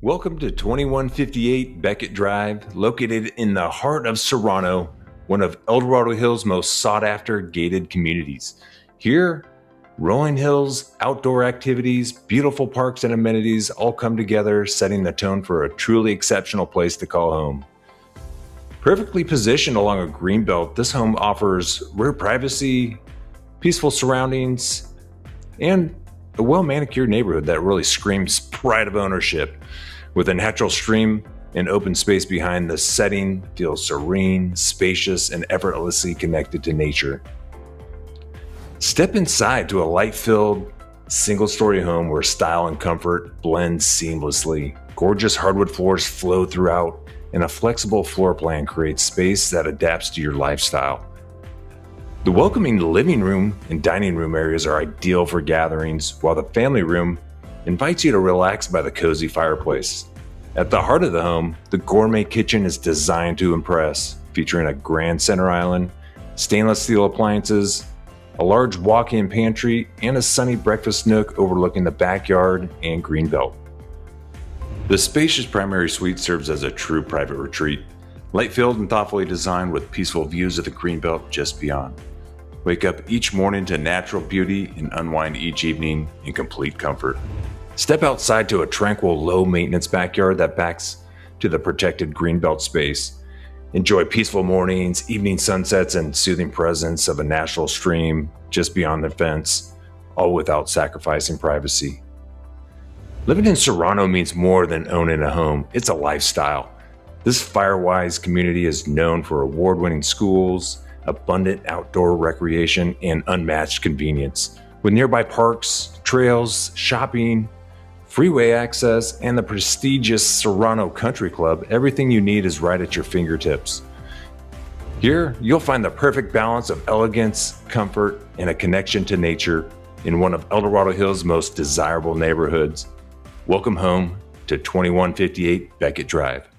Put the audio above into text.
Welcome to 2158 Beckett Drive, located in the heart of Serrano, one of Dorado Hills' most sought-after gated communities. Here, rolling hills, outdoor activities, beautiful parks and amenities all come together, setting the tone for a truly exceptional place to call home. Perfectly positioned along a greenbelt, this home offers rare privacy, peaceful surroundings, and a well-manicured neighborhood that really screams pride of ownership. With a natural stream and open space behind, the setting feels serene, spacious, and effortlessly connected to nature. Step inside to a light-filled, single-story home where style and comfort blend seamlessly. Gorgeous hardwood floors flow throughout, and a flexible floor plan creates space that adapts to your lifestyle. The welcoming living room and dining room areas are ideal for gatherings, while the family room invites you to relax by the cozy fireplace. At the heart of the home, the gourmet kitchen is designed to impress, featuring a grand center island, stainless steel appliances, a large walk-in pantry, and a sunny breakfast nook overlooking the backyard and greenbelt. The spacious primary suite serves as a true private retreat, light-filled and thoughtfully designed with peaceful views of the greenbelt just beyond. Wake up each morning to natural beauty and unwind each evening in complete comfort. Step outside to a tranquil, low-maintenance backyard that backs to the protected greenbelt space. Enjoy peaceful mornings, evening sunsets, and soothing presence of a natural stream just beyond the fence, all without sacrificing privacy. Living in Serrano means more than owning a home. It's a lifestyle. This fire-wise community is known for award-winning schools, abundant outdoor recreation, and unmatched convenience. With nearby parks, trails, shopping, freeway access, and the prestigious Serrano Country Club, everything you need is right at your fingertips. Here, you'll find the perfect balance of elegance, comfort, and a connection to nature in one of Dorado Hills' most desirable neighborhoods. Welcome home to 2158 Beckett Drive.